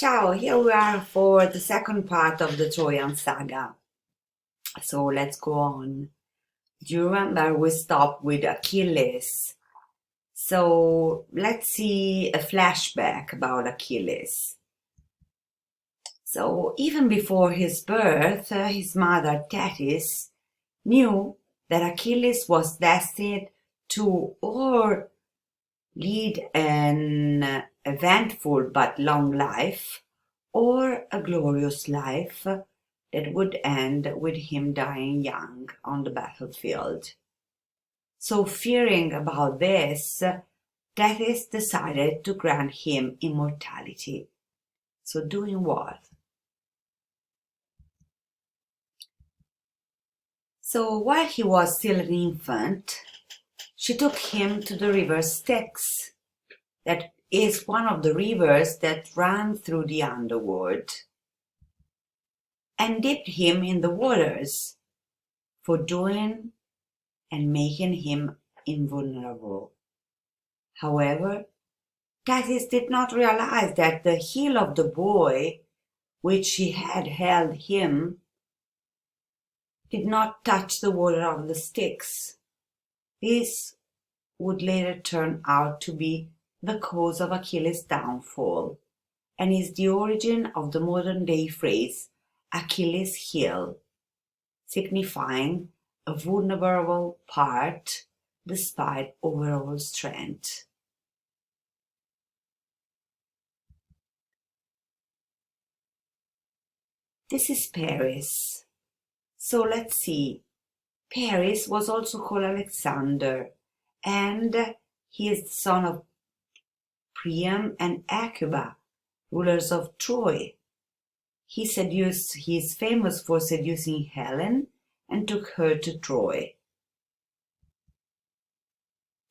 Ciao, here we are for the second part of the Trojan Saga. So let's go on. Do you remember we stopped with Achilles? So let's see a flashback about Achilles. So even before his birth, his mother Thetis knew that Achilles was destined to or lead an eventful but long life, or a glorious life that would end with him dying young on the battlefield. So, fearing about this, Thetis decided to grant him immortality. So, doing what? So, while he was still an infant, she took him to the river Styx, that is one of the rivers that ran through the underworld, and dipped him in the waters for doing and making him invulnerable. However, Thetis did not realize that the heel of the boy, which she had held him, did not touch the water of the Styx. This would later turn out to be the cause of Achilles' downfall, and is the origin of the modern-day phrase Achilles' heel, signifying a vulnerable part despite overall strength. This is Paris. So let's see. Paris was also called Alexander, and he is the son of Priam and Hecuba, rulers of Troy. He is famous for seducing Helen and took her to Troy.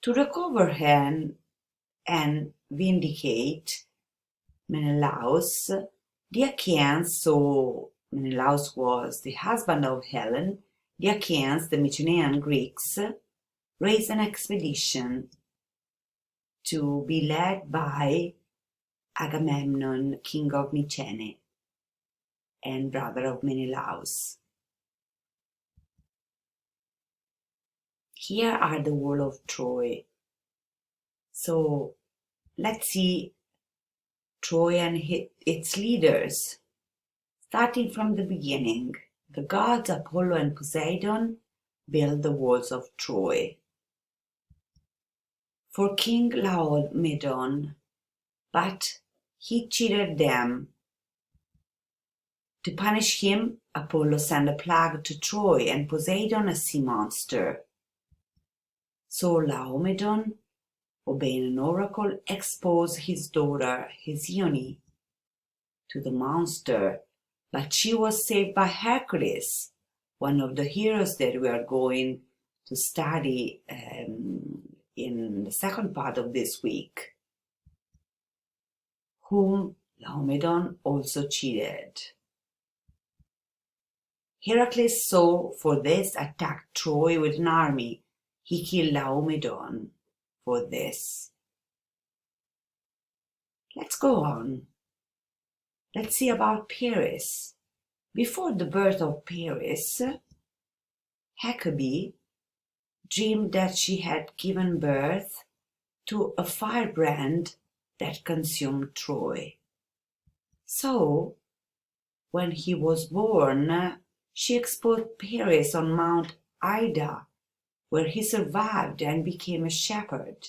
To recover her and vindicate Menelaus, the Achaeans, so Menelaus was the husband of Helen, the Achaeans, the Mycenaean Greeks, raised an expedition to be led by Agamemnon, king of Mycenae and brother of Menelaus. Here are the walls of Troy. So let's see Troy and its leaders. Starting from the beginning, the gods Apollo and Poseidon built the walls of Troy. For King Laomedon, but he cheated them. To punish him, Apollo sent a plague to Troy and Poseidon a sea monster. So Laomedon, obeying an oracle, exposed his daughter Hesione to the monster, but she was saved by Hercules, one of the heroes that we are going to study in the second part of this week, whom Laomedon also cheated. Heracles saw for this attacked Troy with an army. He killed Laomedon for this. Let's go on. Let's see about Paris. Before the birth of Paris, Hecate dreamed that she had given birth to a firebrand that consumed Troy. So, when he was born, she exposed Paris on Mount Ida, where he survived and became a shepherd.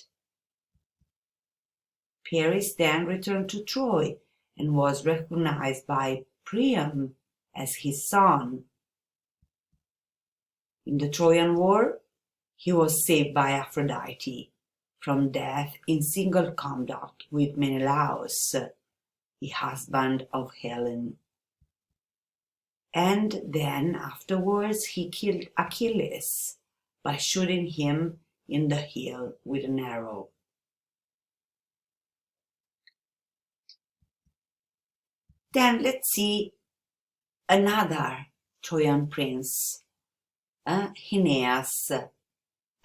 Paris then returned to Troy and was recognized by Priam as his son. In the Trojan War, he was saved by Aphrodite from death in single combat with Menelaus, the husband of Helen. And then afterwards he killed Achilles by shooting him in the heel with an arrow. Then let's see another Trojan prince, Aeneas.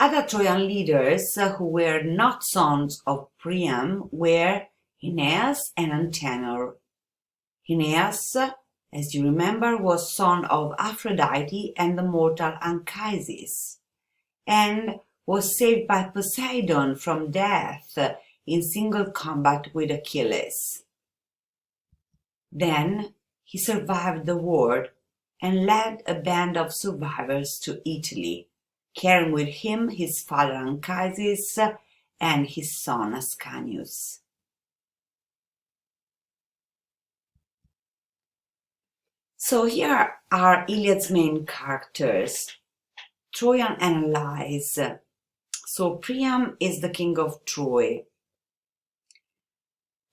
Other Trojan leaders who were not sons of Priam were Aeneas and Antenor. Aeneas, as you remember, was son of Aphrodite and the mortal Anchises, and was saved by Poseidon from death in single combat with Achilles. Then he survived the war and led a band of survivors to Italy, carrying with him his father Anchises and his son Ascanius. So here are Iliad's main characters. Trojan analyze. So Priam is the king of Troy.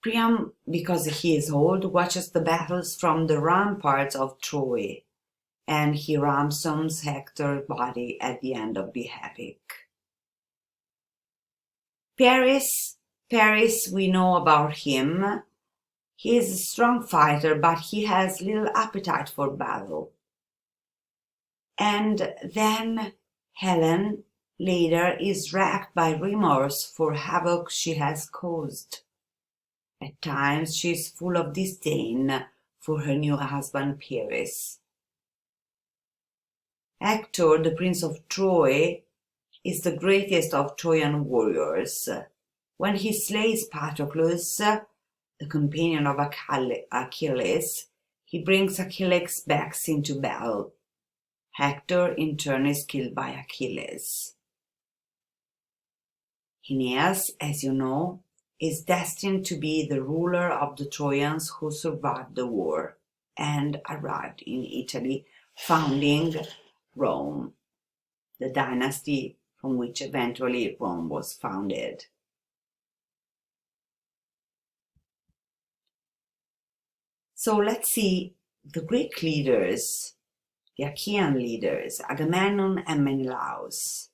Priam, because he is old, watches the battles from the ramparts of Troy, and he ransoms Hector's body at the end of the epic. Paris, we know about him. He is a strong fighter, but he has little appetite for battle. And then Helen, later, is racked by remorse for havoc she has caused. At times she is full of disdain for her new husband Paris. Hector, the prince of Troy, is the greatest of Trojan warriors. When he slays Patroclus, the companion of Achilles, he brings Achilles back into battle. Hector, in turn, is killed by Achilles. Aeneas, as you know, is destined to be the ruler of the Trojans who survived the war and arrived in Italy, founding Rome, the dynasty from which eventually Rome was founded. So let's see the Greek leaders, the Achaean leaders, Agamemnon and Menelaus.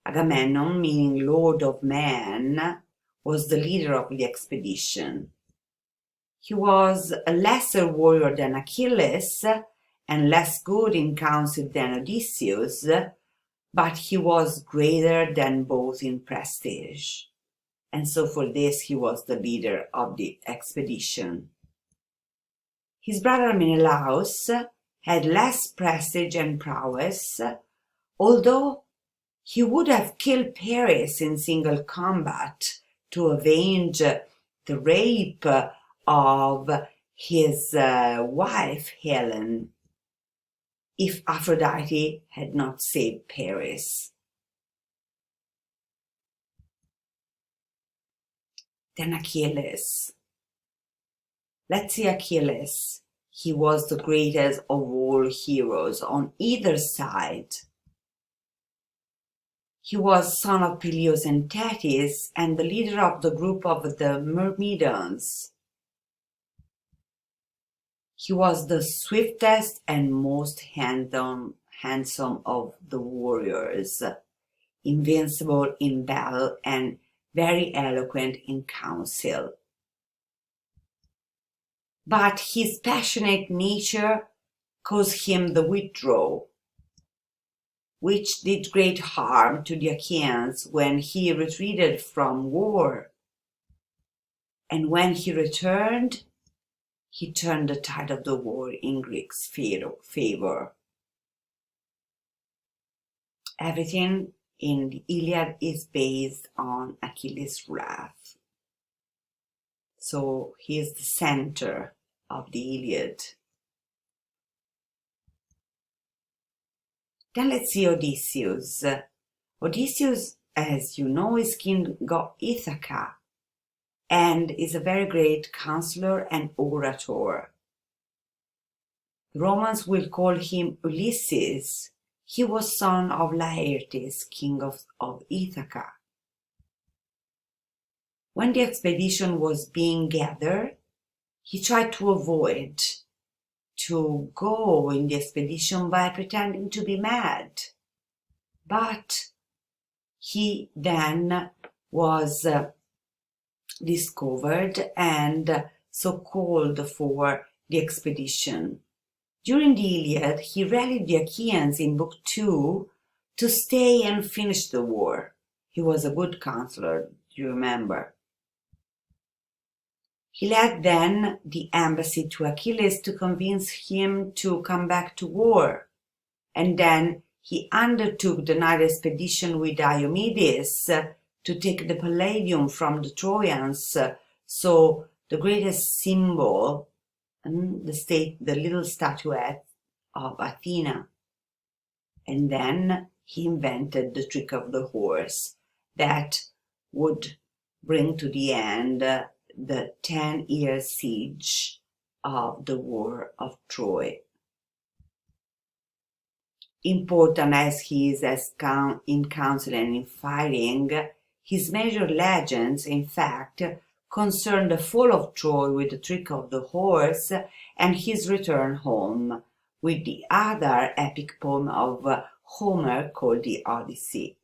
Agamemnon, meaning Lord of Men, was the leader of the expedition. He was a lesser warrior than Achilles and less good in council than Odysseus, but he was greater than both in prestige. And so for this he was the leader of the expedition. His brother Menelaus had less prestige and prowess, although he would have killed Paris in single combat to avenge the rape of his wife Helen if Aphrodite had not saved Paris. Then Achilles. Let's see Achilles. He was the greatest of all heroes on either side. He was son of Peleus and Thetis and the leader of the group of the Myrmidons. He was the swiftest and most handsome of the warriors, invincible in battle and very eloquent in council. But his passionate nature caused him the withdrawal, which did great harm to the Achaeans when he retreated from war. And when he returned, he turned the tide of the war in Greeks' favor. Everything in the Iliad is based on Achilles' wrath. So he is the center of the Iliad. Then let's see Odysseus. Odysseus, as you know, is king of Ithaca and is a very great counselor and orator. The Romans will call him Ulysses. He was son of Laertes, king of Ithaca. When the expedition was being gathered, he tried to avoid to go in the expedition by pretending to be mad. But he then was discovered and so called for the expedition. During the Iliad, he rallied the Achaeans in Book 2 to stay and finish the war. He was a good counselor, do you remember? He led then the embassy to Achilles to convince him to come back to war. And then he undertook the night expedition with Diomedes to take the Palladium from the Trojans, so the greatest symbol, the little statuette of Athena. And then he invented the trick of the horse that would bring to the end the 10-year siege of the War of Troy. Important as he is in council and in fighting, his major legends, in fact, concern the fall of Troy with the trick of the horse and his return home with the other epic poem of Homer called the Odyssey.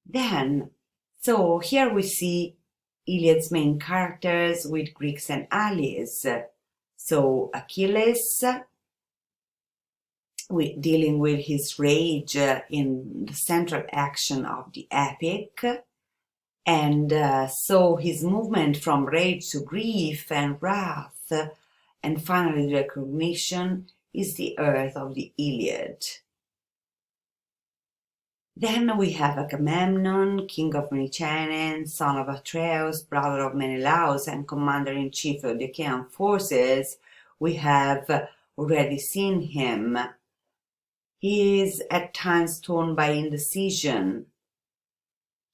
Then, so here we see Iliad's main characters with Greeks and allies. So Achilles, dealing with his rage in the central action of the epic, and so his movement from rage to grief and wrath, and finally recognition, is the earth of the Iliad. Then we have Agamemnon, king of Mycenae, son of Atreus, brother of Menelaus, and commander-in-chief of the Achaean forces. We have already seen him. He is at times torn by indecision.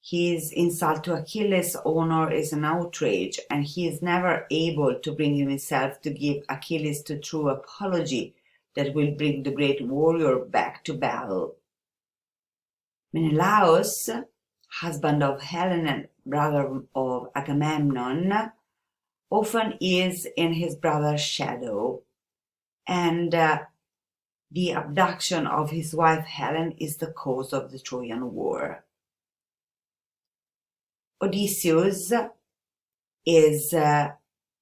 His insult to Achilles' honor is an outrage, and he is never able to bring himself to give Achilles the true apology that will bring the great warrior back to battle. Menelaus, husband of Helen and brother of Agamemnon, often is in his brother's shadow, and the abduction of his wife Helen is the cause of the Trojan War. Odysseus is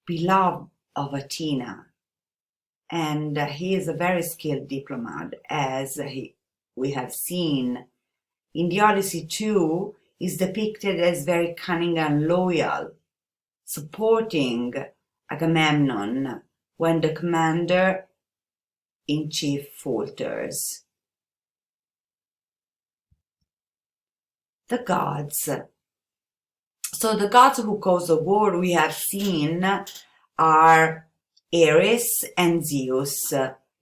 beloved of Athena, and he is a very skilled diplomat, as we have seen. In the Odyssey too, is depicted as very cunning and loyal, supporting Agamemnon when the commander-in-chief falters. The gods. So the gods who cause the war we have seen are Ares and Zeus.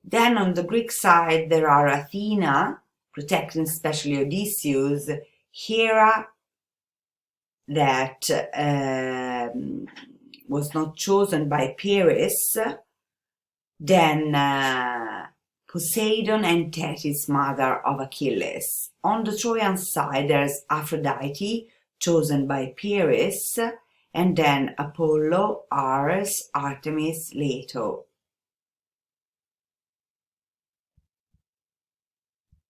Then on the Greek side there are Athena, protecting especially Odysseus, Hera, that was not chosen by Paris, then Poseidon and Thetis, mother of Achilles. On the Trojan side there's Aphrodite, chosen by Paris, and then Apollo, Ares, Artemis, Leto.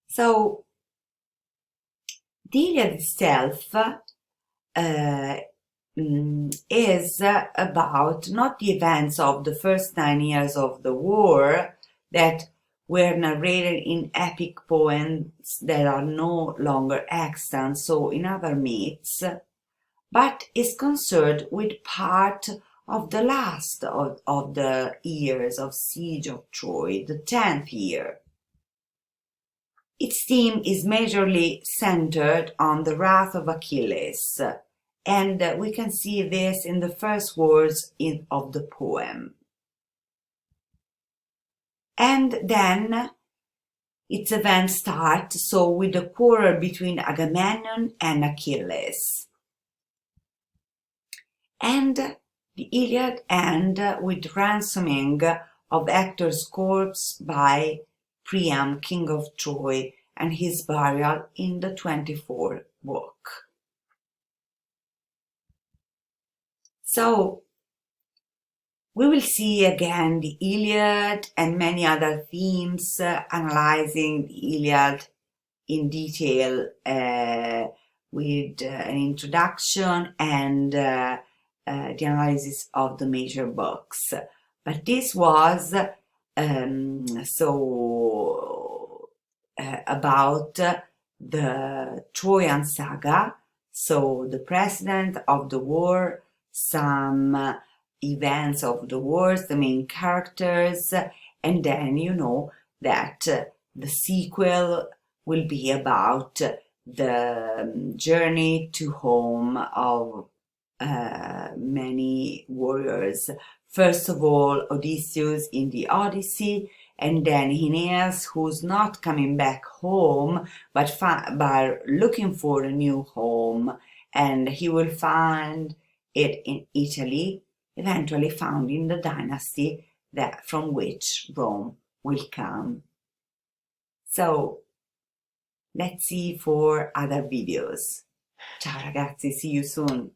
So the Iliad itself is about not the events of the first 9 years of the war that were narrated in epic poems that are no longer extant, so in other myths, but is concerned with part of the last of the years of siege of Troy, the 10th year. Its theme is majorly centered on the wrath of Achilles, and we can see this in the first words of the poem. And then its events start, so with the quarrel between Agamemnon and Achilles. And the Iliad ends with ransoming of Hector's corpse by Priam, king of Troy, and his burial in the 24th book. So we will see again the Iliad and many other themes, analyzing the Iliad in detail with an introduction and the analysis of the major books. But this was about the Trojan Saga. So the precedent of the war, some events of the wars, the main characters, and then you know that the sequel will be about the journey to home of many warriors. First of all, Odysseus in the Odyssey, and then Aeneas, who's not coming back home, but looking for a new home, and he will find it in Italy, eventually founding the dynasty that from which Rome will come. So let's see for other videos. Ciao ragazzi, see you soon.